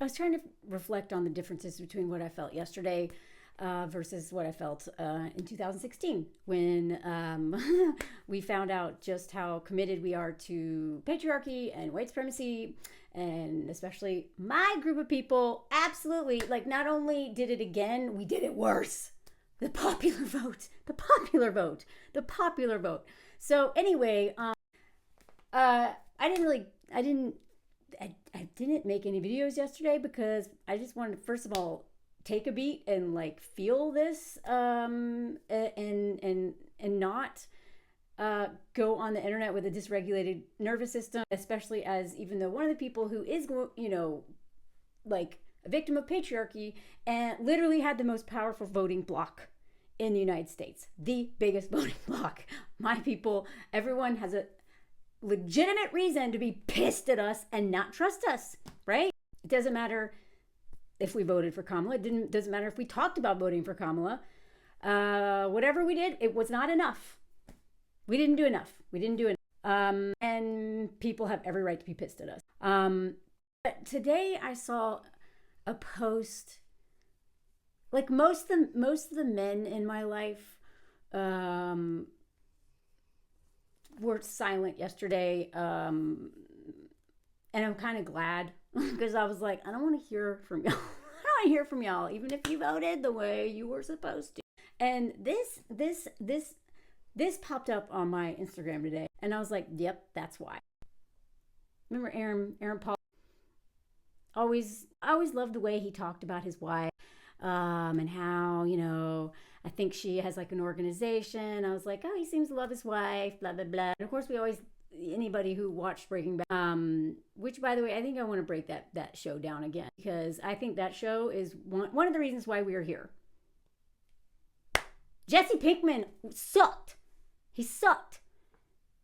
I was trying to reflect on the differences between what I felt yesterday versus what I felt in 2016 when we found out just how committed we are to patriarchy and white supremacy, and especially my group of people. Absolutely, like, not only did it again, we did it worse. The popular vote, the popular vote, the popular vote. So anyway, I didn't make any videos yesterday because I just wanted to, first of all, take a beat and like feel this and not go on the internet with a dysregulated nervous system, especially as, even though one of the people who is, like a victim of patriarchy and literally had the most powerful voting bloc in the United States, the biggest voting bloc. My people, everyone has a legitimate reason to be pissed at us and not trust us, right? It doesn't matter if we voted for Kamala. It doesn't matter if we talked about voting for Kamala. Whatever we did, it was not enough. We didn't do enough. And people have every right to be pissed at us. But today I saw a post. Like, most of the men in my life were silent yesterday, and I'm kind of glad because I was like, I don't want to hear from y'all. I don't want to hear from y'all, even if you voted the way you were supposed to. And this popped up on my Instagram today, and I was like, yep, that's why. Remember Aaron Paul? I always loved the way he talked about his wife. And how, I think she has like an organization. I was like, oh, he seems to love his wife, blah, blah, blah. And of course, anybody who watched Breaking Bad, which, by the way, I think I want to break that show down again, because I think that show is one of the reasons why we are here. Jesse Pinkman sucked. He sucked.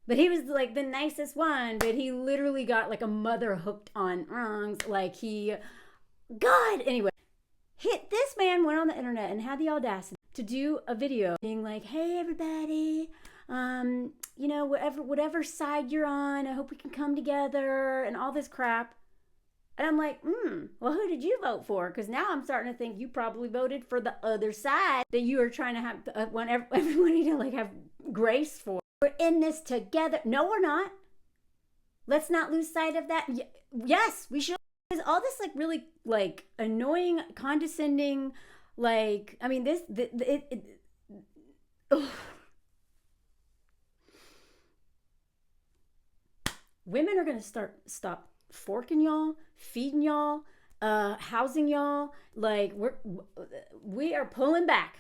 But he was like the nicest one, but he literally got like a mother hooked on wrongs. God, anyway. This man went on the internet and had the audacity to do a video being like, hey, everybody, whatever side you're on, I hope we can come together and all this crap. And I'm like, well, who did you vote for? Because now I'm starting to think you probably voted for the other side that you are trying to have, want everybody to like have grace for. We're in this together. No, we're not. Let's not lose sight of that. Yes, we should. Is all this like really like annoying, condescending, like, I mean, women are gonna stop forking y'all, feeding y'all, housing y'all. Like, we are pulling back.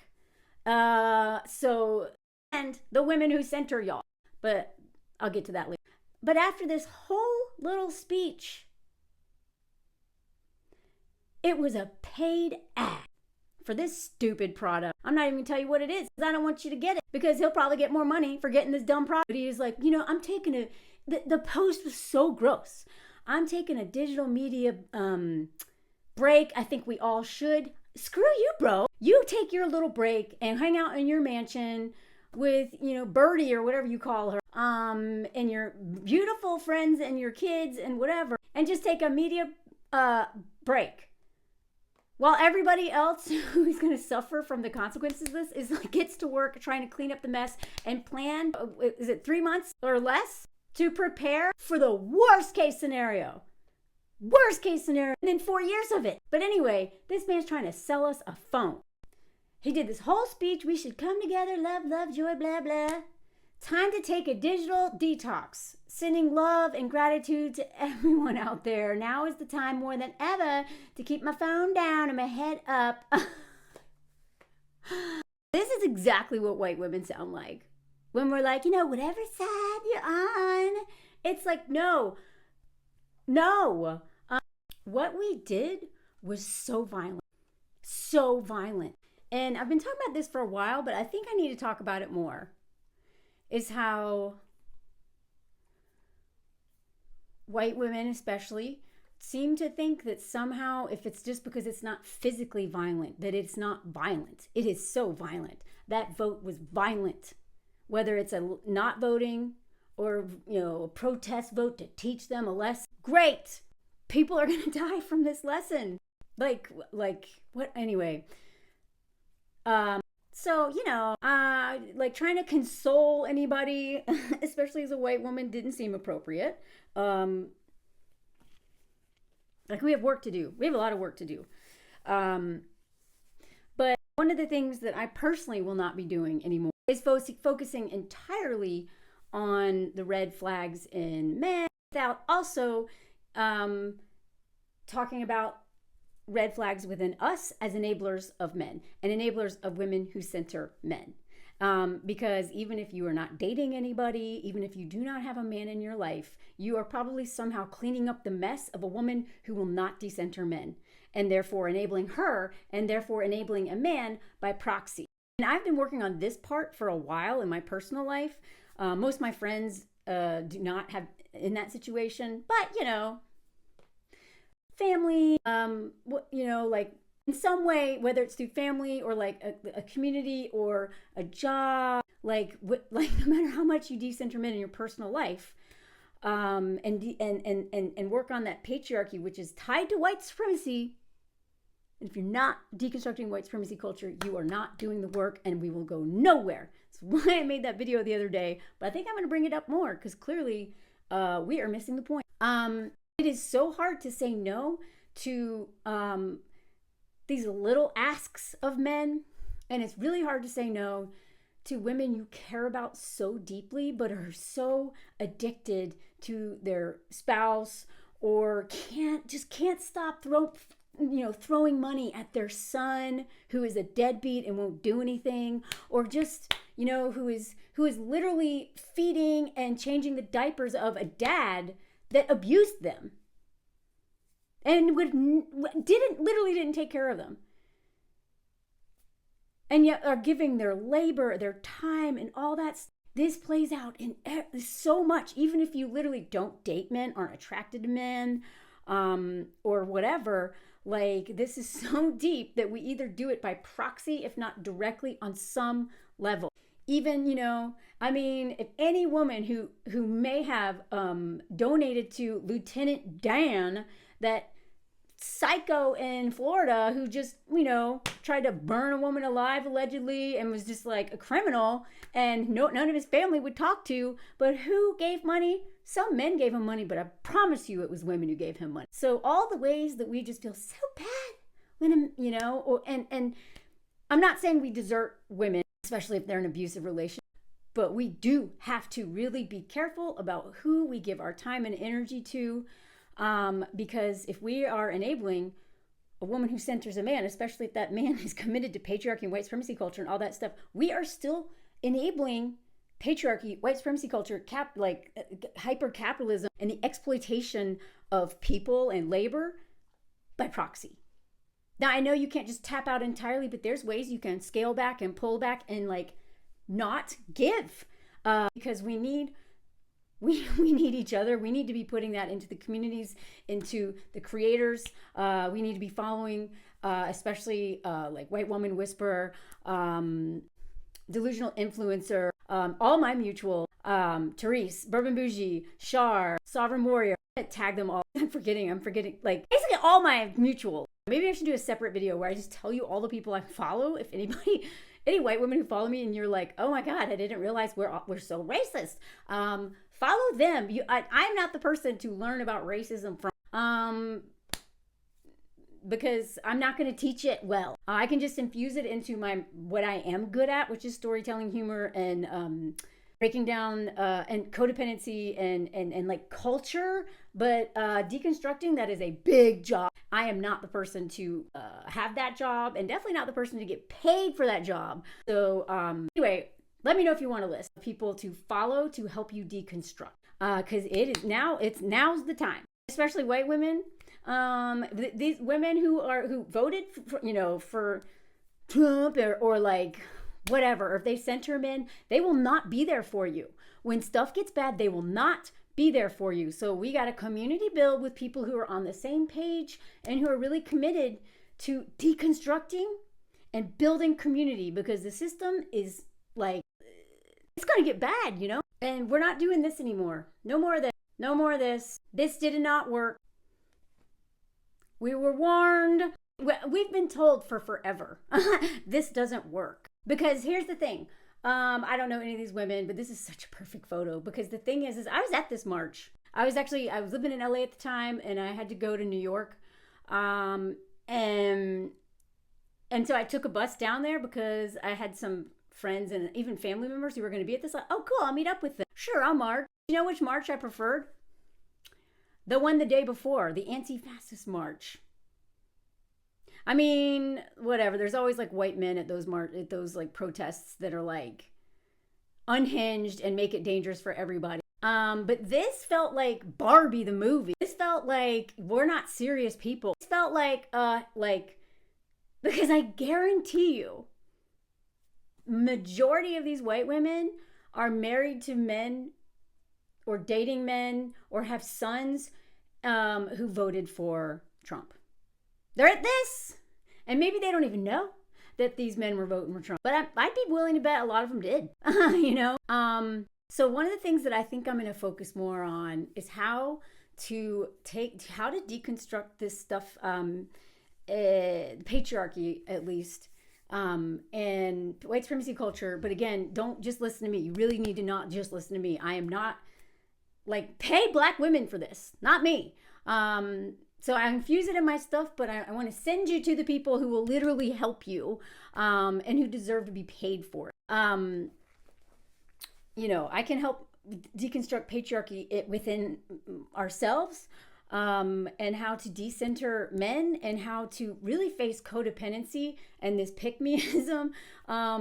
So, and the women who center y'all, but I'll get to that later. But after this whole little speech, it was a paid ad for this stupid product. I'm not even gonna tell you what it is, because I don't want you to get it, because he'll probably get more money for getting this dumb product. But he was like, I'm taking the post was so gross. I'm taking a digital media break. I think we all should. Screw you, bro. You take your little break and hang out in your mansion with, Birdie or whatever you call her, and your beautiful friends and your kids and whatever, and just take a media break. While everybody else who's going to suffer from the consequences of this gets to work trying to clean up the mess and plan, is it 3 months or less, to prepare for the worst case scenario. Worst case scenario, and then 4 years of it. But anyway, this man's trying to sell us a phone. He did this whole speech, we should come together, love, joy, blah, blah. Time to take a digital detox. Sending love and gratitude to everyone out there. Now is the time more than ever to keep my phone down and my head up. This is exactly what white women sound like. When we're like, whatever side you're on. It's like, no. What we did was so violent. So violent. And I've been talking about this for a while, but I think I need to talk about it more. Is how white women especially seem to think that somehow, if it's just because it's not physically violent, that it's not violent. It is so violent. That vote was violent. Whether it's a not voting or, a protest vote to teach them a lesson. Great. people are going to die from this lesson. Like what? Anyway. So, like trying to console anybody, especially as a white woman, didn't seem appropriate. Like we have work to do. We have a lot of work to do. But one of the things that I personally will not be doing anymore is focusing entirely on the red flags in men without also talking about red flags within us as enablers of men and enablers of women who center men. Because even if you are not dating anybody, even if you do not have a man in your life, you are probably somehow cleaning up the mess of a woman who will not decenter men, and therefore enabling her, and therefore enabling a man by proxy. And I've been working on this part for a while in my personal life. Most of my friends do not have in that situation, but family, like in some way, whether it's through family or like a community or a job, like no matter how much you decenter men in your personal life, and work on that patriarchy, which is tied to white supremacy. And if you're not deconstructing white supremacy culture, you are not doing the work, and we will go nowhere. That's why I made that video the other day, but I think I'm going to bring it up more because clearly we are missing the point. It is so hard to say no to these little asks of men, and it's really hard to say no to women you care about so deeply but are so addicted to their spouse or can't stop throwing money at their son who is a deadbeat and won't do anything, or just who is literally feeding and changing the diapers of a dad that abused them and didn't take care of them, and yet are giving their labor, their time, and all that. This plays out in so much, even if you literally don't date men, aren't attracted to men, or whatever. Like, this is so deep that we either do it by proxy, if not directly on some level. Even, if any woman who may have donated to Lieutenant Dan, that psycho in Florida who just, tried to burn a woman alive allegedly and was just like a criminal and none of his family would talk to, but who gave money? Some men gave him money, but I promise you it was women who gave him money. So all the ways that we just feel so bad when, and I'm not saying we desert women, especially if they're in an abusive relationship, but we do have to really be careful about who we give our time and energy to, because if we are enabling a woman who centers a man, especially if that man is committed to patriarchy and white supremacy culture and all that stuff, we are still enabling patriarchy, white supremacy culture, hyper capitalism, and the exploitation of people and labor by proxy. Now, I know you can't just tap out entirely, but there's ways you can scale back and pull back and not give, because we need each other. We need to be putting that into the communities, into the creators. We need to be following, especially like White Woman Whisperer, Delusional Influencer, all my mutual, Therese, Bourbon Bougie, Shar, Sovereign Warrior. Tag them all. I'm forgetting, like basically all my mutual. Maybe I should do a separate video where I just tell you all the people I follow. If any white women who follow me and you're like, oh my God, I didn't realize we're so racist. Follow them. I'm not the person to learn about racism from, because I'm not going to teach it well. I can just infuse it into what I am good at, which is storytelling, humor, and breaking down and codependency and like culture. But deconstructing, that is a big job. I am not the person to have that job, and definitely not the person to get paid for that job. So anyway, let me know if you want a list of people to follow to help you deconstruct, because now's the time, especially white women. These women who voted for Trump or like whatever, or if they center men, they will not be there for you. When stuff gets bad, they will not be there for you. So we got to community build with people who are on the same page and who are really committed to deconstructing and building community, because the system is like, it's going to get bad, and we're not doing this anymore. No more of this. No more of this. This did not work. We were warned. We've been told for forever. This doesn't work. Because here's the thing. I don't know any of these women, but this is such a perfect photo. Because the thing is I was at this march. I was living in LA at the time, and I had to go to New York. And so I took a bus down there because I had some friends and even family members who were going to be at this. Like, oh, cool, I'll meet up with them. Sure, I'll march. You know which march I preferred? The one the day before, the anti-fascist march. I mean, whatever. There's always like white men at those like protests that are like unhinged and make it dangerous for everybody. But this felt like Barbie the movie. This felt like we're not serious people. This felt like because I guarantee you, majority of these white women are married to men or dating men or have sons who voted for Trump. They're at this, and maybe they don't even know that these men were voting for Trump. But I'd be willing to bet a lot of them did, you know? So one of the things that I think I'm going to focus more on is how to deconstruct this stuff, patriarchy at least, and white supremacy culture. But again, don't just listen to me. You really need to not just listen to me. I am not like, pay Black women for this, not me. So I infuse it in my stuff, but I want to send you to the people who will literally help you, and who deserve to be paid for it. You know, I can help deconstruct patriarchy within ourselves, and how to decenter men, and how to really face codependency and this pick-me-ism,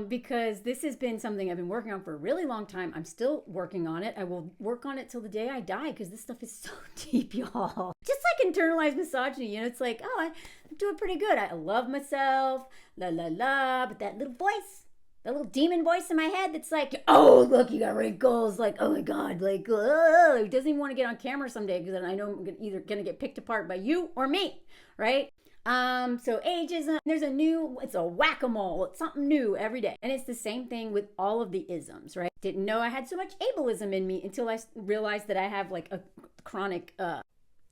because this has been something I've been working on for a really long time. I'm still working on it. I will work on it till the day I die, because this stuff is so deep, y'all. Just like internalized misogyny, you know, it's like, oh, I'm doing pretty good. I love myself, la la la, but that little voice, that little demon voice in my head that's like, oh, look, you got wrinkles. Like, oh my God, like, oh, he doesn't even want to get on camera someday because I know I'm either going to get picked apart by you or me, right? So ageism, it's a whack-a-mole. It's something new every day. And it's the same thing with all of the isms, right? Didn't know I had so much ableism in me until I realized that I have like a chronic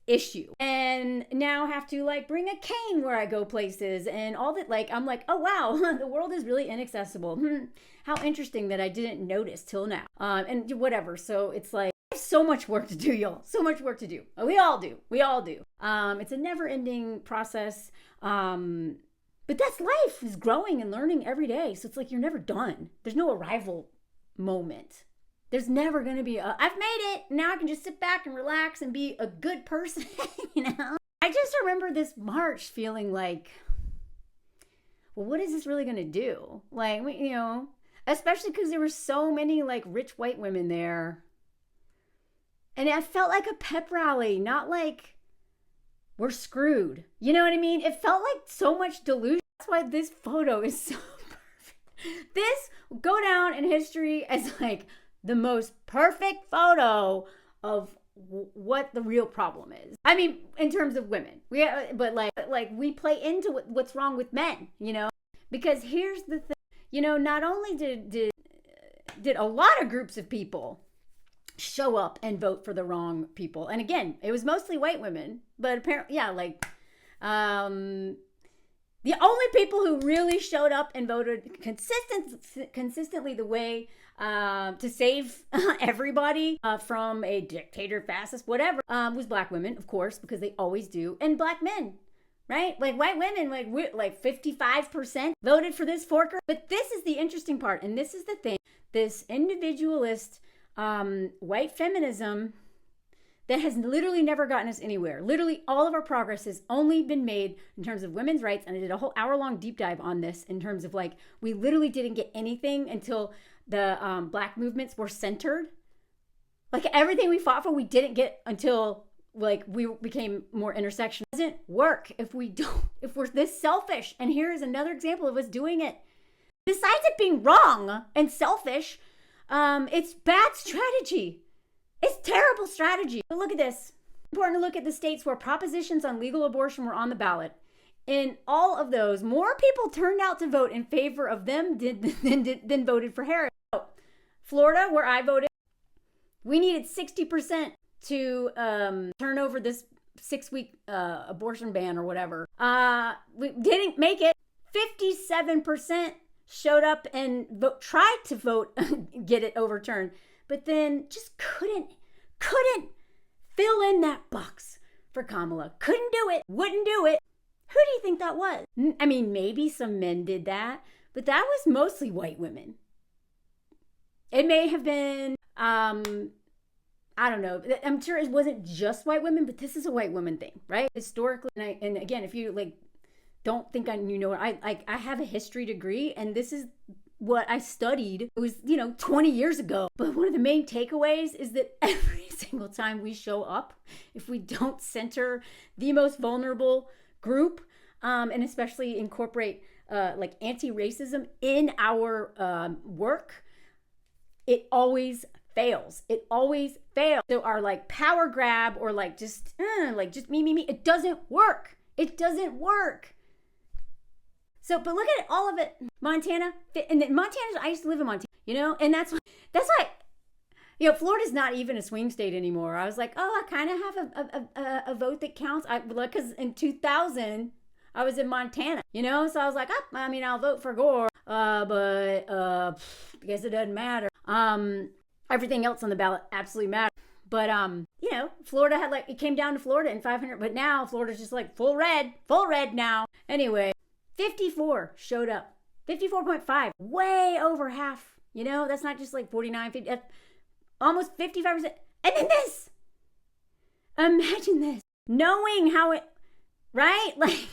issue, and now have to like bring a cane where I go places and all that. Like, I'm like, oh wow, the world is really inaccessible. How interesting that I didn't notice till now. And whatever. So it's like, so much work to do, y'all. So much work to do. We all do. It's a never-ending process. But that's life, is growing and learning every day. So it's like, you're never done. There's no arrival moment. There's never going to be I've made it. Now I can just sit back and relax and be a good person, you know? I just remember this march feeling like, well, what is this really going to do? Like, you know, especially because there were so many like rich white women there. And I felt like a pep rally, not like we're screwed. You know what I mean? It felt like so much delusion. That's why this photo is so perfect. This will go down in history as like the most perfect photo of what the real problem is. I mean, in terms of women, but we play into what's wrong with men, you know? Because here's the thing, you know, not only did a lot of groups of people show up and vote for the wrong people, and again, it was mostly white women, but apparently, yeah, like, the only people who really showed up and voted consistently the way to save everybody from a dictator, fascist, whatever, was Black women, of course, because they always do, and Black men, right? Like white women, like 55% voted for this forker. But this is the interesting part, and this is the thing: this individualist white feminism that has literally never gotten us anywhere. Literally all of our progress has only been made in terms of women's rights. And I did a whole hour-long deep dive on this in terms of like, we literally didn't get anything until the Black movements were centered. Like everything we fought for, we didn't get until like we became more intersectional. It doesn't work if we're this selfish. And here is another example of us doing it. Besides it being wrong and selfish, it's bad strategy. It's terrible strategy. But look at this. It's important to look at the states where propositions on legal abortion were on the ballot. In all of those, more people turned out to vote in favor of them than voted for Harris. So, Florida, where I voted, we needed 60% to turn over this 6-week abortion ban or whatever. We didn't make it. 57% showed up and tried to vote, get it overturned, but then just couldn't fill in that box for Kamala. Couldn't do it, wouldn't do it. Who do you think that was? I mean, maybe some men did that, but that was mostly white women. It may have been, I don't know. I'm sure it wasn't just white women, but this is a white woman thing, right? Historically, and again, if you like, don't think I have a history degree, and this is what I studied. It was, 20 years ago. But one of the main takeaways is that every single time we show up, if we don't center the most vulnerable group, and especially incorporate like anti-racism in our work, it always fails. It always fails. So our like power grab or like just me, it doesn't work. It doesn't work. So, but look at all of it. Montana, and Montana, I used to live in Montana, and that's why, Florida's not even a swing state anymore. I was like, oh, I kind of have a vote that counts. Because in 2000, I was in Montana, so I was like, I'll vote for Gore, but I guess it doesn't matter. Everything else on the ballot absolutely matters. But, Florida had it came down to Florida in 500, but now Florida's just like full red now. Anyway, 54 showed up. 54.5, way over half. That's not just like 49, 50, almost 55%. And then this. Imagine this. Knowing how it, right? Like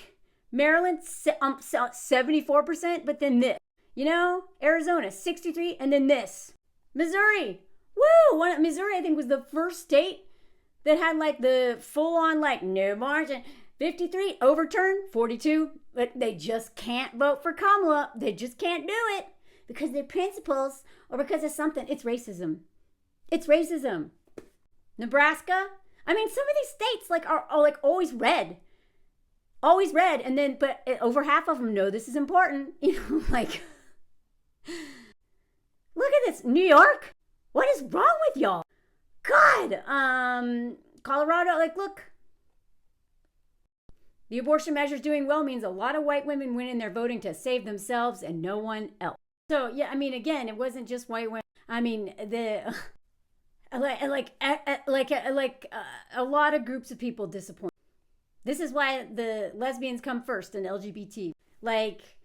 Maryland, 74%, but then this. Arizona, 63, and then this. Missouri, woo! Missouri, I think, was the first state that had like the full-on like no margin. 53 overturned, 42, but they just can't vote for Kamala. They just can't do it because of their principles or because of something. It's racism. It's racism. Nebraska, some of these states are like always red, and then but over half of them know this is important. Like look at this. New York, what is wrong with y'all? God, Colorado, look. The abortion measures doing well means a lot of white women went in there voting to save themselves and no one else. So yeah, again, it wasn't just white women. A lot of groups of people disappoint. This is why the lesbians come first and LGBT. Like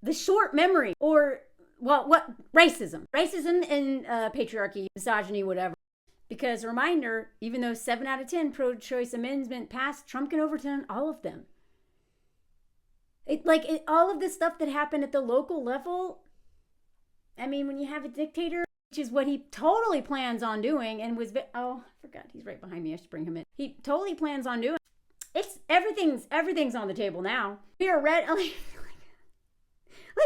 the short memory or what racism and patriarchy, misogyny, whatever. Because reminder, even though 7 out of 10 pro-choice amendment passed, Trump can overturn all of them. All of this stuff that happened at the local level. When you have a dictator, which is what he totally plans on doing, and was I forgot he's right behind me. I should bring him in. He totally plans on doing. It's everything's on the table now. We are red. Like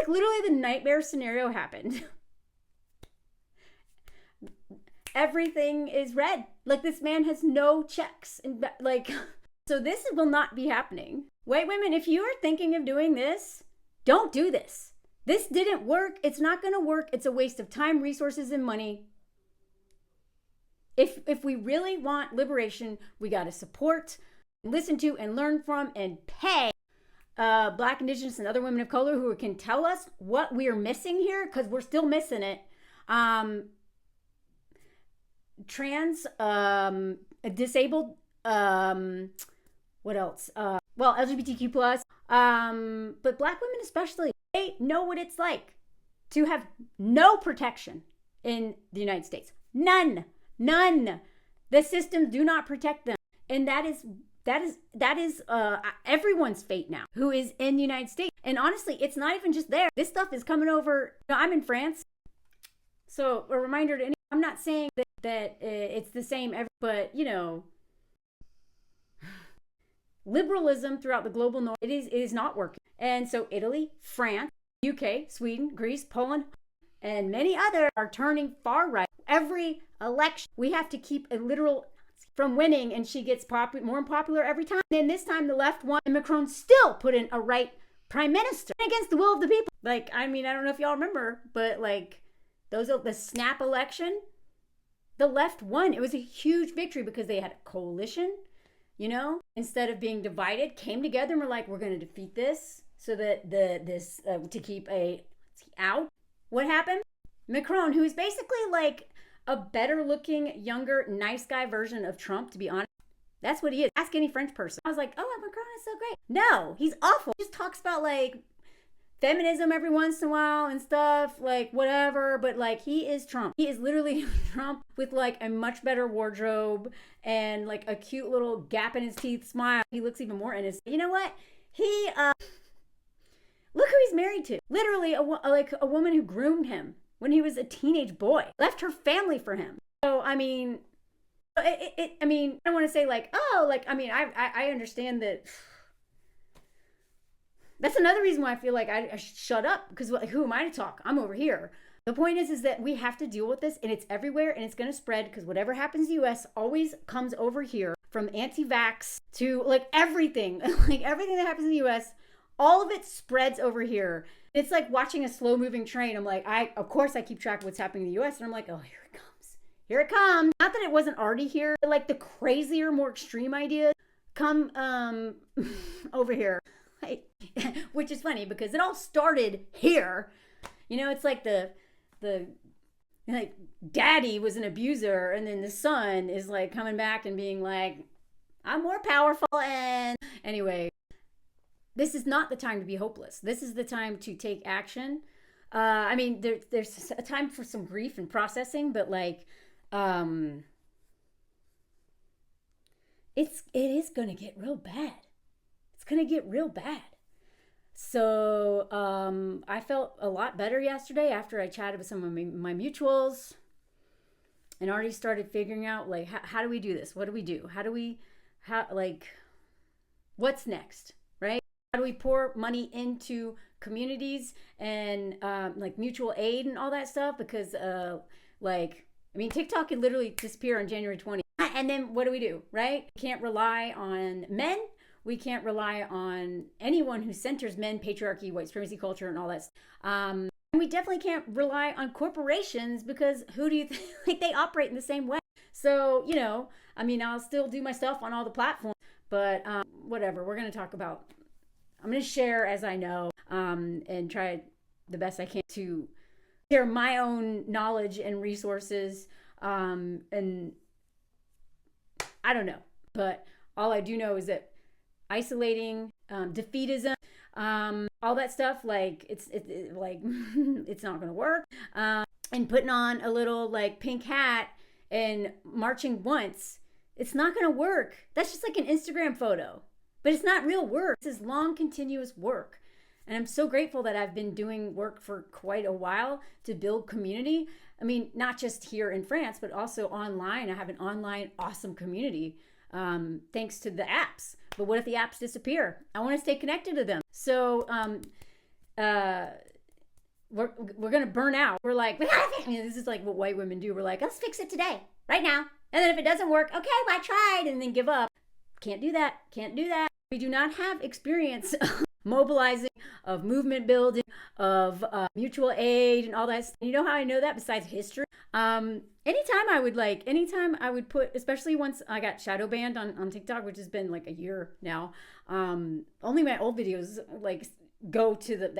literally, the nightmare scenario happened. Everything is red. Like this man has no checks and so this will not be happening. White women, if you are thinking of doing this, don't do this. This didn't work. It's not going to work. It's a waste of time, resources, and money. If we really want liberation, we got to support, listen to, and learn from, and pay Black, Indigenous, and other women of color who can tell us what we are missing here, because we're still missing it. Trans, disabled, what else? LGBTQ plus, but Black women especially, they know what it's like to have no protection in the United States. None. The systems do not protect them. And that is everyone's fate now who is in the United States. And honestly, it's not even just there. This stuff is coming over. I'm in France. So a reminder to anyone, I'm not saying that it's the same, but liberalism throughout the global north, it is not working. And so Italy, France, UK, Sweden, Greece, Poland, and many others are turning far right. Every election, we have to keep a literal from winning, and she gets more unpopular every time. And this time the left won, and Macron still put in a right prime minister against the will of the people. I don't know if y'all remember, but the snap election, the left won. It was a huge victory because they had a coalition. you know, instead of being divided, came together and were like, we're going to defeat this so that to keep a out. What happened? Macron, who is basically like a better looking, younger, nice guy version of Trump, to be honest. That's what he is. Ask any French person. I was like, oh, Macron is so great. No, he's awful. He just talks about like feminism every once in a while and stuff, like whatever, but like he is Trump. He is literally Trump with like a much better wardrobe and like a cute little gap in his teeth smile. He looks even more innocent. You know what? He look who he's married to. Literally a woman who groomed him when he was a teenage boy, left her family for him. So I mean, I don't want to say like, oh, like, I mean, I understand that. That's another reason why I feel like I should shut up, because like, who am I to talk? I'm over here. The point is that we have to deal with this, and it's everywhere, and it's going to spread, because whatever happens in the U.S. always comes over here, from anti-vax to like everything, like everything that happens in the U.S., all of it spreads over here. It's like watching a slow moving train. I'm like, of course I keep track of what's happening in the U.S., and I'm like, oh, here it comes. Here it comes. Not that it wasn't already here, but like the crazier, more extreme ideas come over here. Like, which is funny because it all started here. You know, it's like the like daddy was an abuser, and then the son is like coming back and being like, I'm more powerful. And anyway, this is not the time to be hopeless. This is the time to take action. I mean, there's a time for some grief and processing, but like it is gonna get real bad. It's gonna get real bad. So I felt a lot better yesterday after I chatted with some of my mutuals and already started figuring out like how do we do this? What do we do? What's next, right? How do we pour money into communities and like mutual aid and all that stuff? Because TikTok could literally disappear on January 20th. And then what do, right? We can't rely on men. We can't rely on anyone who centers men, patriarchy, white supremacy culture, and all that stuff. And we definitely can't rely on corporations, because who do you think, like, they operate in the same way? So, you know, I mean, I'll still do my stuff on all the platforms, but whatever. I'm going to share as I know, and try the best I can to share my own knowledge and resources. And I don't know, but all I do know is that isolating, defeatism, all that stuff, like it's like it's not gonna work. And putting on a little like pink hat and marching once, it's not gonna work. That's just like an Instagram photo, but it's not real work. This is long, continuous work. And I'm so grateful that I've been doing work for quite a while to build community. I mean, not just here in France, but also online. I have an online awesome community, thanks to the apps. But what if the apps disappear? I want to stay connected to them. So we're going to burn out. We're like, this is like what white women do. We're like, let's fix it today, right now. And then if it doesn't work, okay, well, I tried, and then give up. Can't do that. We do not have experience mobilizing, of movement building, of mutual aid and all that. You know how I know that besides history? Anytime I would put, especially once I got shadow banned on TikTok, which has been like a year now, only my old videos like go to the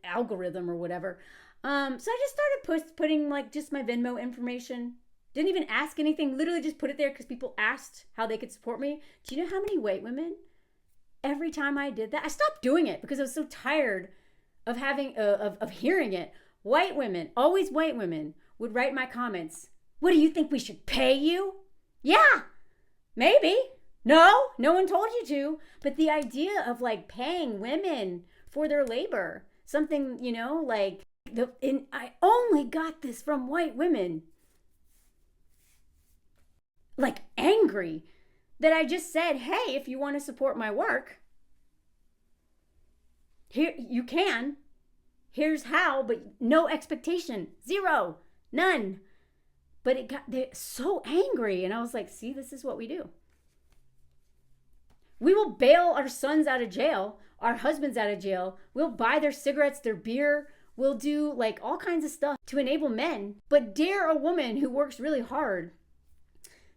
algorithm or whatever. So I just started putting like just my Venmo information. Didn't even ask anything, literally just put it there because people asked how they could support me. Do you know how many white women, every time I did that, I stopped doing it because I was so tired of having of hearing it. White women, always white women, would write my comments. What do you think, we should pay you? Yeah, maybe. No one told you to. But the idea of like paying women for their labor, something, you know, like I only got this from white women. Like angry that I just said, hey, if you want to support my work, here you can. Here's how, but no expectation. Zero. None. But they're so angry. And I was like, see, this is what we do. We will bail our sons out of jail, our husbands out of jail. We'll buy their cigarettes, their beer. We'll do like all kinds of stuff to enable men. But dare a woman who works really hard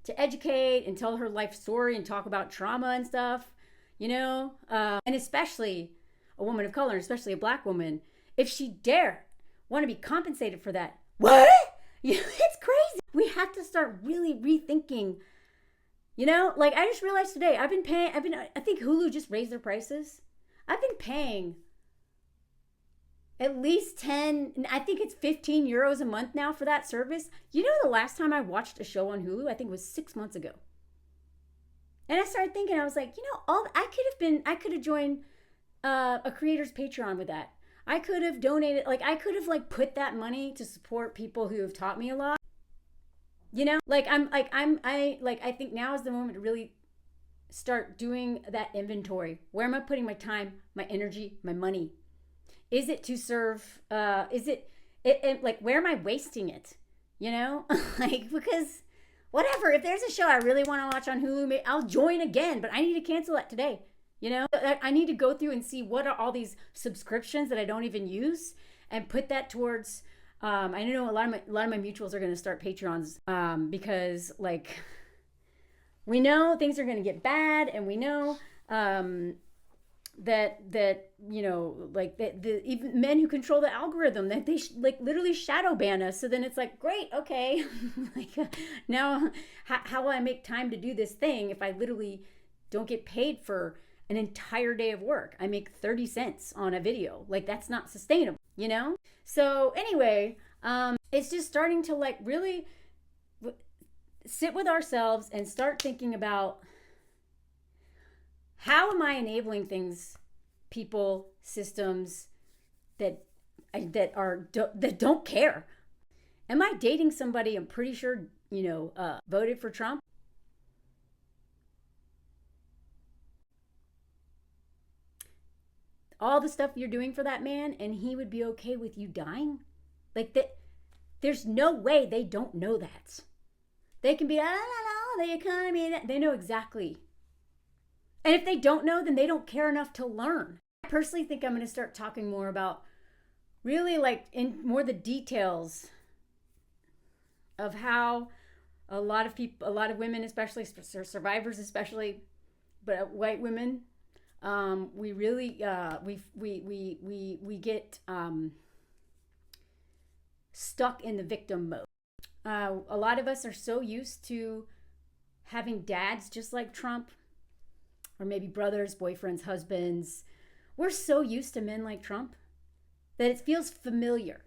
to educate and tell her life story and talk about trauma and stuff, and especially a woman of color, especially a black woman, if she dare want to be compensated for that. What? It's crazy. We have to start really rethinking, like I just realized today, I think Hulu just raised their prices. I've been paying at least 10, I think it's 15 euros a month now for that service. The last time I watched a show on Hulu, I think it was 6 months ago. And I started thinking, I was like, I could have joined a creator's Patreon with that. I could have donated, I could have put that money to support people who have taught me a lot. I think now is the moment to really start doing that inventory. Where am I putting my time, my energy, my money? Is it to serve, where am I wasting it? Because whatever, if there's a show I really want to watch on Hulu, I'll join again, but I need to cancel that today. I need to go through and see what are all these subscriptions that I don't even use and put that towards, I know a lot of my mutuals are going to start Patreons, because we know things are going to get bad, and we know, that even men who control the algorithm, that they literally shadow ban us. So then it's great, okay. Now how will I make time to do this thing if I literally don't get paid for an entire day of work? I make 30 cents on a video. That's not sustainable, So anyway, it's just starting to really sit with ourselves and start thinking about, how am I enabling things, people, systems that don't care? Am I dating somebody I'm pretty sure, voted for Trump? All the stuff you're doing for that man, and he would be okay with you dying? There's no way they don't know that. They can be, the economy, they know exactly. And if they don't know, then they don't care enough to learn. I personally think I'm going to start talking more about really in more the details of how a lot of people, a lot of women, especially survivors, especially, but white women, we really, we get stuck in the victim mode. A lot of us are so used to having dads just like Trump, or maybe brothers, boyfriends, husbands. We're so used to men like Trump that it feels familiar.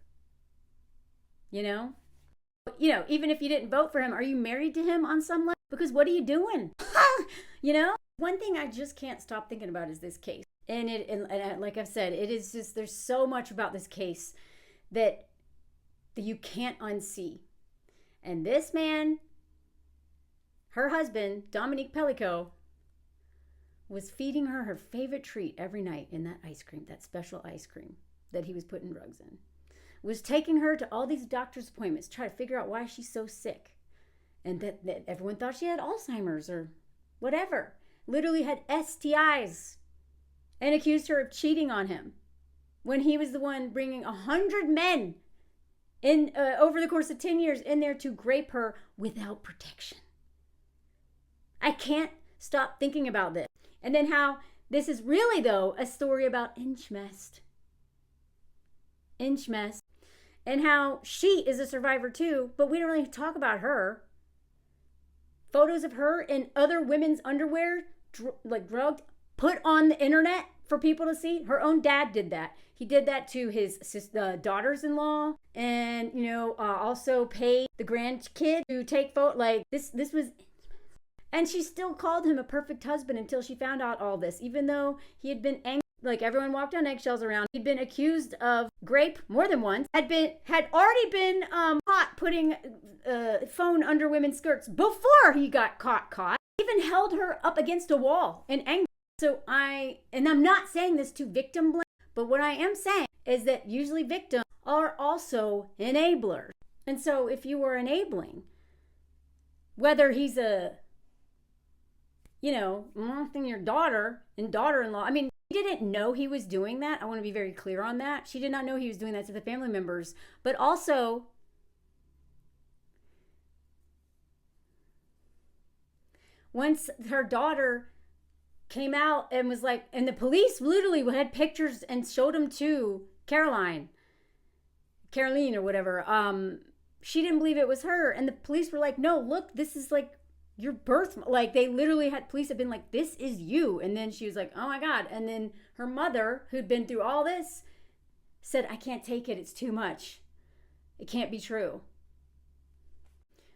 Even if you didn't vote for him, are you married to him on some level? Because what are you doing? One thing I just can't stop thinking about is this case. And like I've said, it is just, there's so much about this case that you can't unsee. And this man, her husband, Dominique Pellico, was feeding her favorite treat every night in that ice cream, that special ice cream that he was putting drugs in. Was taking her to all these doctor's appointments, try to figure out why she's so sick. And that everyone thought she had Alzheimer's or whatever. Literally had STIs. And accused her of cheating on him, when he was the one bringing 100 men in over the course of 10 years in there to grape her without protection. I can't stop thinking about this. And then how this is really, though, a story about Inchmest. And how she is a survivor too, but we don't really talk about her. Photos of her in other women's underwear, drugged, put on the internet for people to see. Her own dad did that. He did that to his daughters-in-law, and also paid the grandkid to take photos. This was. And she still called him a perfect husband until she found out all this, even though he had been angry. Everyone walked on eggshells around. He'd been accused of rape more than once. Had already been caught putting phone under women's skirts before he got caught. Even held her up against a wall in anger. And I'm not saying this to victim blame, but what I am saying is that usually victims are also enablers. And so if you were enabling, whether he's molesting your daughter and daughter-in-law. I mean, she didn't know he was doing that. I want to be very clear on that. She did not know he was doing that to the family members. But also, once her daughter came out and was like, and the police literally had pictures and showed them to Caroline or whatever. She didn't believe it was her. And the police were like, no, look, this is like your birth. Like they literally had, police had been like, this is you. And then she was like, oh my God. And then her mother, who'd been through all this, said, I can't take it. It's too much. It can't be true.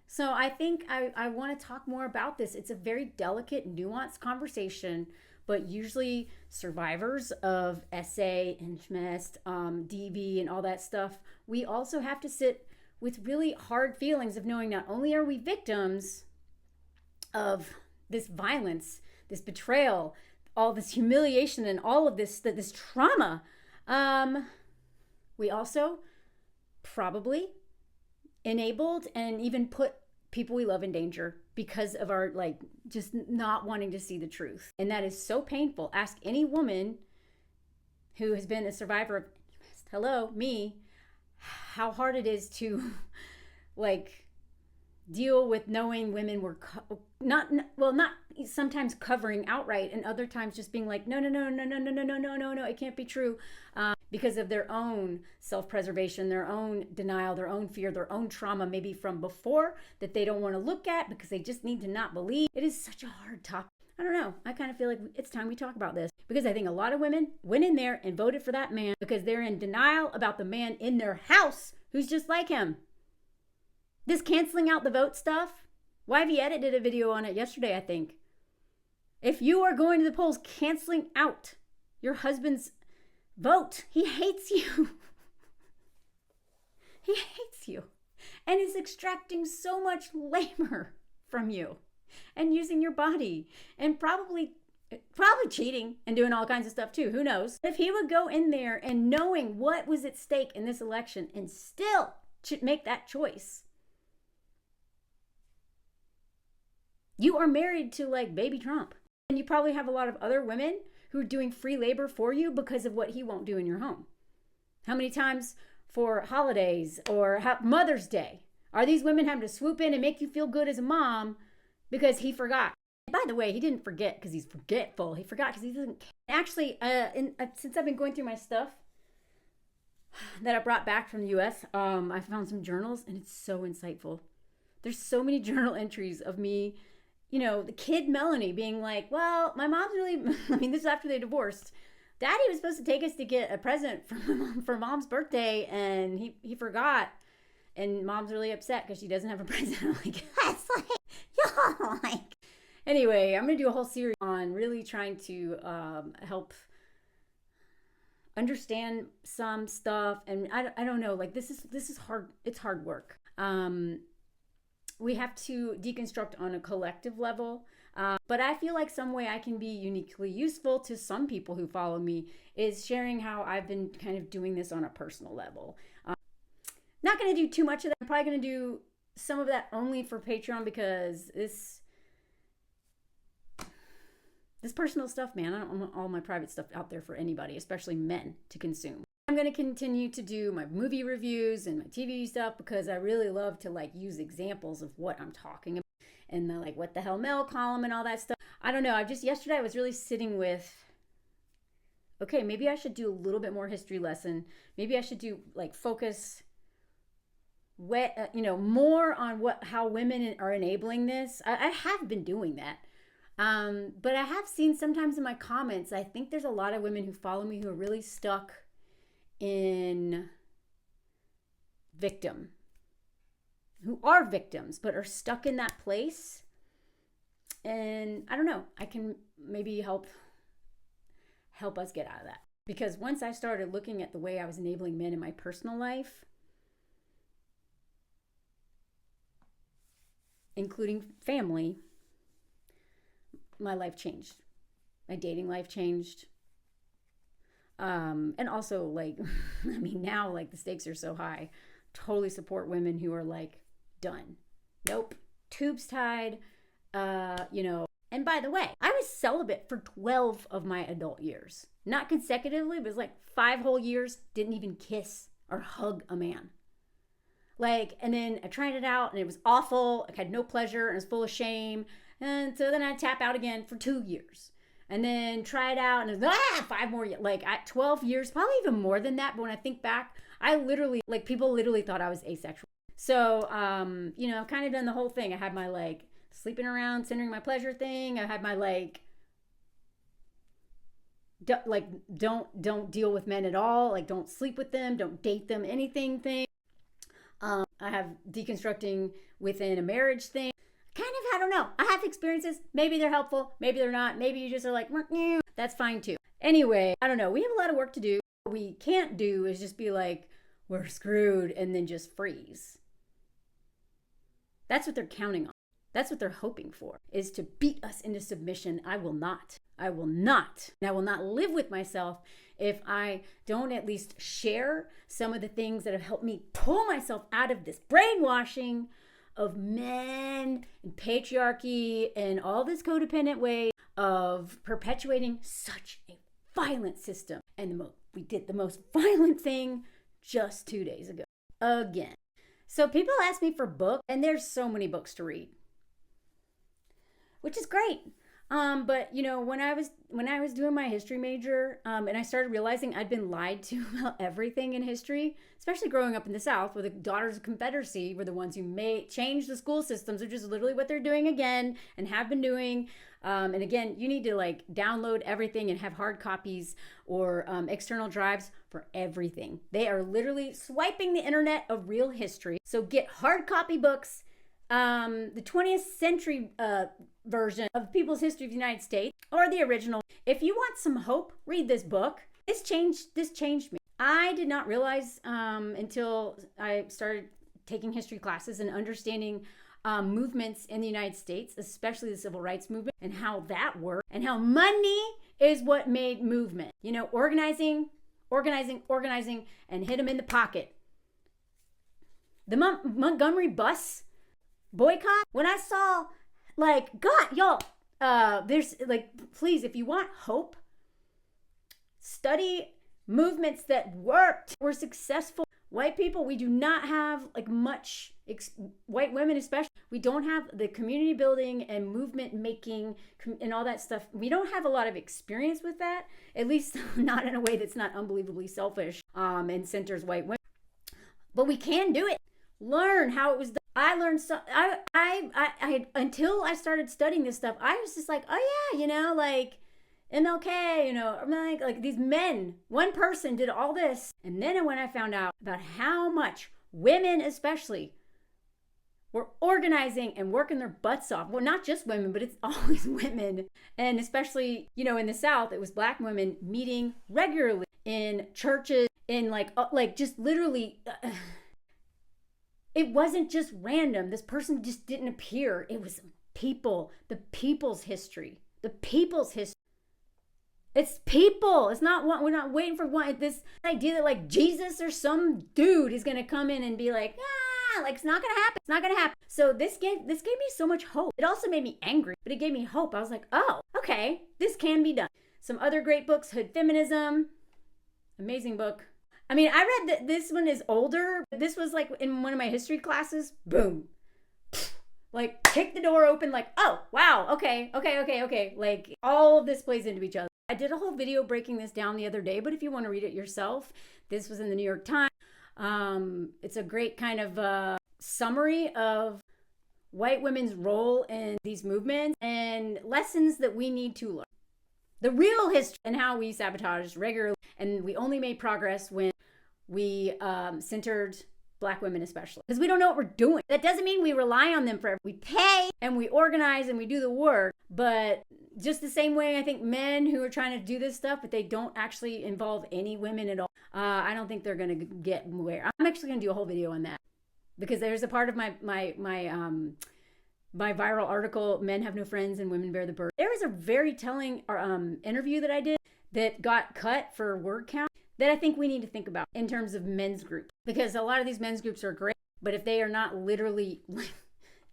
So I think I want to talk more about this. It's a very delicate, nuanced conversation, but usually survivors of SA, incest, DV, and all that stuff, we also have to sit with really hard feelings of knowing not only are we victims of this violence, this betrayal, all this humiliation, and all of this trauma, we also probably enabled and even put people we love in danger because of our like just not wanting to see the truth. And that is so painful. Ask any woman who has been a survivor of, hello, me, how hard it is to like deal with knowing women were not sometimes covering outright, and other times just being like, no, it can't be true, because of their own self-preservation, their own denial, their own fear, their own trauma, maybe from before that they don't want to look at because they just need to not believe. It is such a hard topic. I don't know. I kind of feel like it's time we talk about this, because I think a lot of women went in there and voted for that man because they're in denial about the man in their house who's just like him. This canceling out the vote stuff, YVEdit did a video on it yesterday, I think. If you are going to the polls canceling out your husband's vote, he hates you. He hates you and is extracting so much labor from you and using your body and probably cheating and doing all kinds of stuff too. Who knows? If he would go in there and knowing what was at stake in this election and still make that choice, you are married to like baby Trump. And you probably have a lot of other women who are doing free labor for you because of what he won't do in your home. How many times for holidays or Mother's Day are these women having to swoop in and make you feel good as a mom because he forgot? And by the way, he didn't forget because he's forgetful. He forgot because he doesn't care. Actually, since I've been going through my stuff that I brought back from the US, I found some journals and it's so insightful. There's so many journal entries of me, you know, the kid Melanie being like, well, my mom's really, I mean, this is after they divorced. Daddy was supposed to take us to get a present for mom's birthday and he forgot. And mom's really upset because she doesn't have a present. I'm like, that's like, y'all like. Anyway, I'm going to do a whole series on really trying to help understand some stuff. And I don't know, like this is hard. It's hard work. We have to deconstruct on a collective level. But I feel like some way I can be uniquely useful to some people who follow me is sharing how I've been kind of doing this on a personal level. Not going to do too much of that. I'm probably going to do some of that only for Patreon because this personal stuff, man, I don't want all my private stuff out there for anybody, especially men, to consume. I'm going to continue to do my movie reviews and my TV stuff because I really love to like use examples of what I'm talking about and the like what the hell Mel column and all that stuff. I don't know. Yesterday I was really sitting with, okay, maybe I should do a little bit more history lesson. Maybe I should do like focus more on how women are enabling this. I have been doing that. But I have seen sometimes in my comments, I think there's a lot of women who follow me who are really stuck in victim, who are victims, but are stuck in that place. And I don't know, I can maybe help us get out of that. Because once I started looking at the way I was enabling men in my personal life, including family, my life changed. My dating life changed. And also like, I mean, now like the stakes are so high. Totally support women who are like, done. Nope. Tubes tied, And by the way, I was celibate for 12 of my adult years. Not consecutively, but it was like 5 whole years. Didn't even kiss or hug a man. Like, and then I tried it out and it was awful. I had no pleasure and I was full of shame. And so then I tap out again for 2 years. And then try it out, and it was, 5 more years, like at 12 years, probably even more than that. But when I think back, I literally, like, people literally thought I was asexual. So, you know, I've kind of done the whole thing. I had my, like, sleeping around, centering my pleasure thing. I had my, like, don't deal with men at all. Like, don't sleep with them, don't date them, anything thing. I have deconstructing within a marriage thing. Kind of, I don't know. I have experiences. Maybe they're helpful. Maybe they're not. Maybe you just are like, that's fine too. Anyway, I don't know. We have a lot of work to do. What we can't do is just be like, we're screwed and then just freeze. That's what they're counting on. That's what they're hoping for, is to beat us into submission. I will not. I will not. And I will not live with myself if I don't at least share some of the things that have helped me pull myself out of this brainwashing of men and patriarchy and all this codependent way of perpetuating such a violent system. And we did the most violent thing just 2 days ago. Again. So people ask me for books, and there's so many books to read, which is great. But you know, when I was doing my history major, and I started realizing I'd been lied to about everything in history, especially growing up in the South, where the Daughters of Confederacy were the ones who changed the school systems, which is literally what they're doing again and have been doing. And again, you need to like download everything and have hard copies or external drives for everything. They are literally swiping the internet of real history. So get hard copy books. The 20th century version of People's History of the United States, or the original. If you want some hope, read this book. This changed me. I did not realize until I started taking history classes and understanding movements in the United States, especially the civil rights movement, and how that worked, and how money is what made movement. You know, organizing, and hit them in the pocket. The Montgomery bus boycott, when I saw, like, God, y'all, there's, like, please, if you want hope, study movements that worked, were successful. White people, we do not have, like, much, white women especially, we don't have the community building and movement making and all that stuff. We don't have a lot of experience with that, at least not in a way that's not unbelievably selfish and centers white women. But we can do it. Learn how it was done. I learned so I until I started studying this stuff, I was just like, oh yeah, you know, like MLK, you know, like these men, one person did all this. And then when I found out about how much women especially were organizing and working their butts off. Well, not just women, but it's always women. And especially, you know, in the South, it was Black women meeting regularly in churches, in like just literally it wasn't just random. This person just didn't appear. It was people, the people's history, the people's history. It's people. It's not one. We're not waiting for one. This idea that like Jesus or some dude is gonna come in and be like, like it's not gonna happen. It's not gonna happen. So this gave me so much hope. It also made me angry, but it gave me hope. I was like, oh, okay, this can be done. Some other great books: Hood Feminism, amazing book. I mean, I read that this one is older. This was like in one of my history classes. Boom. Like, kick the door open, like, oh, wow, okay. Like, all of this plays into each other. I did a whole video breaking this down the other day, but if you want to read it yourself, this was in the New York Times. It's a great kind of summary of white women's role in these movements and lessons that we need to learn. The real history and how we sabotaged regularly, and we only made progress when we centered Black women especially, because we don't know what we're doing. That doesn't mean we rely on them forever. We pay and we organize and we do the work, but just the same way I think men who are trying to do this stuff, but they don't actually involve any women at all, I don't think they're going to get where. I'm actually going to do a whole video on that, because there's a part of my viral article, Men Have No Friends and Women Bear the Burden. There was a very telling interview that I did that got cut for word count that I think we need to think about in terms of men's groups, because a lot of these men's groups are great, but if they are not literally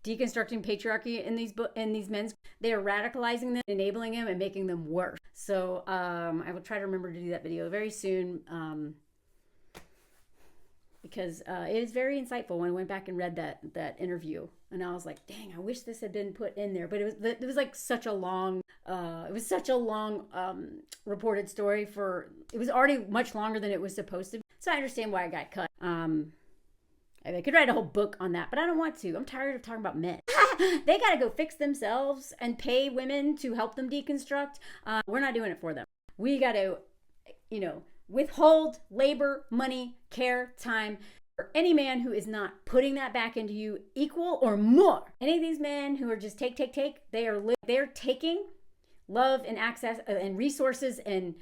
deconstructing patriarchy in these men's, they are radicalizing them, enabling them, and making them worse. So I will try to remember to do that video very soon. because it is very insightful. When I went back and read that interview, and I was like, dang, I wish this had been put in there. But it was like such a long reported story for, it was already much longer than it was supposed to be. So I understand why it got cut. I could write a whole book on that, but I don't want to. I'm tired of talking about men. They got to go fix themselves and pay women to help them deconstruct. We're not doing it for them. We got to, withhold labor, money, care, time for any man who is not putting that back into you equal or more. Any of these men who are just take, they're taking love and access and resources and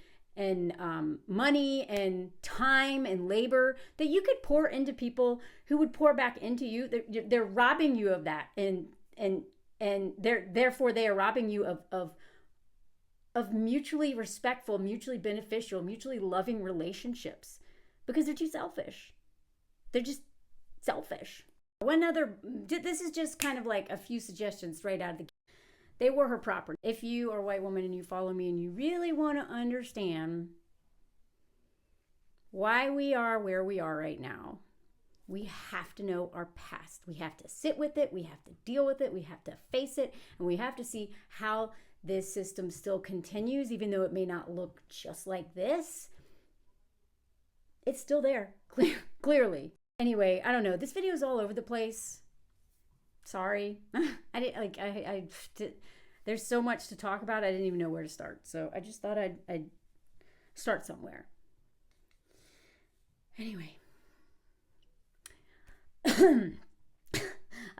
money and time and labor that you could pour into people who would pour back into you. They're robbing you of that, and therefore they are robbing you of mutually respectful, mutually beneficial, mutually loving relationships because they're too selfish. They're just selfish. This is just kind of like a few suggestions right out of the. They were her property. If you are a white woman and you follow me and you really want to understand why we are where we are right now, we have to know our past. We have to sit with it. We have to deal with it. We have to face it. And we have to see how this system still continues, even though it may not look just like this. It's still there, clearly. Anyway, I don't know. This video is all over the place. Sorry. There's so much to talk about. I didn't even know where to start. So I just thought I'd start somewhere. Anyway. I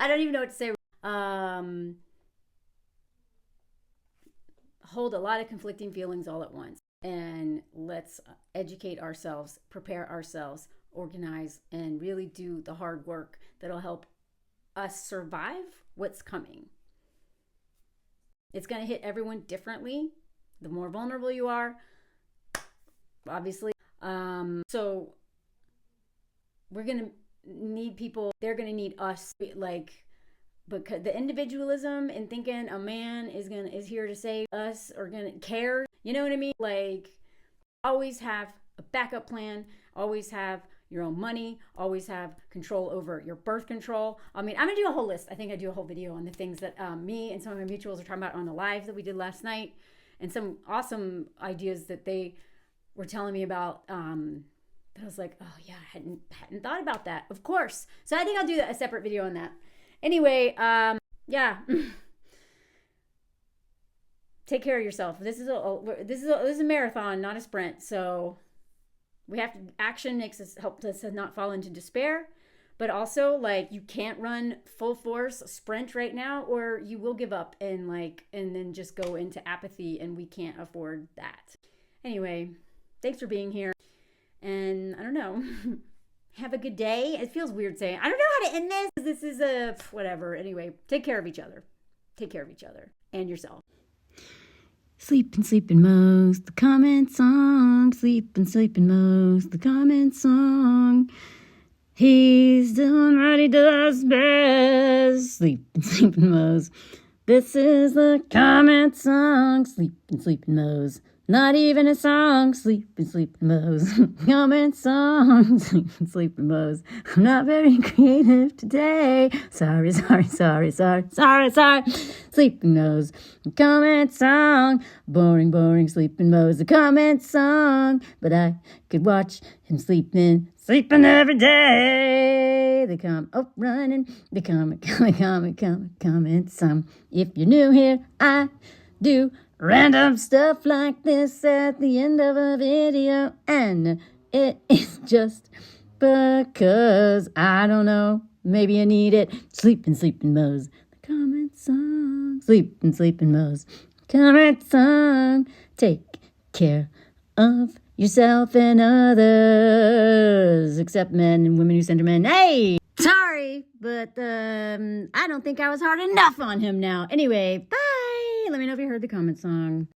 don't even know what to say. Hold a lot of conflicting feelings all at once. And let's educate ourselves, prepare ourselves, organize, and really do the hard work that'll help us survive what's coming. It's going to hit everyone differently. The more vulnerable you are, obviously. So we're going to need people. They're going to need us, because the individualism and thinking a man is here to save us or going to care. You know what I mean? Always have a backup plan. Always have your own money, always have control over your birth control. I'm going to do a whole list. I think I do a whole video on the things that me and some of my mutuals are talking about on the live that we did last night, and some awesome ideas that they were telling me about that I was like, oh yeah, I hadn't thought about that. Of course. So I think I'll do a separate video on that. Anyway, yeah. Take care of yourself. This is a marathon, not a sprint. So we have to, action helps us to not fall into despair, but also you can't run full force sprint right now, or you will give up and then just go into apathy, and we can't afford that. Anyway, thanks for being here, and I don't know, have a good day. It feels weird saying, I don't know how to end this. This is a whatever. Anyway, take care of each other. Take care of each other and yourself. Sleeping most, the comment song. Sleeping most, the comment song. He's doing what he does best. Sleeping most. This is the comment song. Sleeping most. Not even a song. Sleeping most. Comment song. Sleeping most. I'm not very creative today. Sorry. Sleeping most. Comment song. Boring. Sleeping most. A comment song. But I could watch him sleeping every day. They come up running. They comment song. If you're new here, I do random stuff like this at the end of a video, and it is just because I don't know, maybe I need it. Sleeping Mo's the comment song. Sleeping Mo's comment song. Take care of yourself and others, except men and women who center men. Hey, sorry, but I don't think I was hard enough on him now. Anyway, bye. Let me know if you heard the comment song.